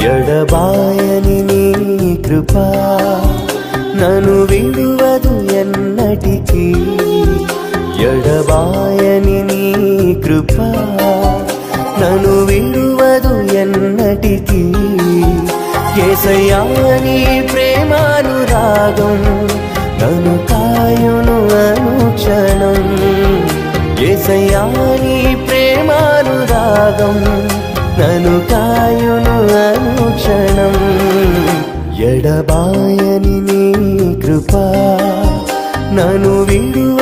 ఎడబాయని నీ కృపా నన్ను విడువదు ఎన్నటికీ. ఎడబాయని నీ కృపా నన్ను విడువదు ఎన్నటికీ. యేసయ్యా నీ ప్రేమానురాగం నన్ను కాయును అనుక్షణం. యేసయ్యా నీ ప్రేమానురాగం నన్ను కాయును అనుక్షణం. ఎడబాయని నీ కృపా నన్ను విడువ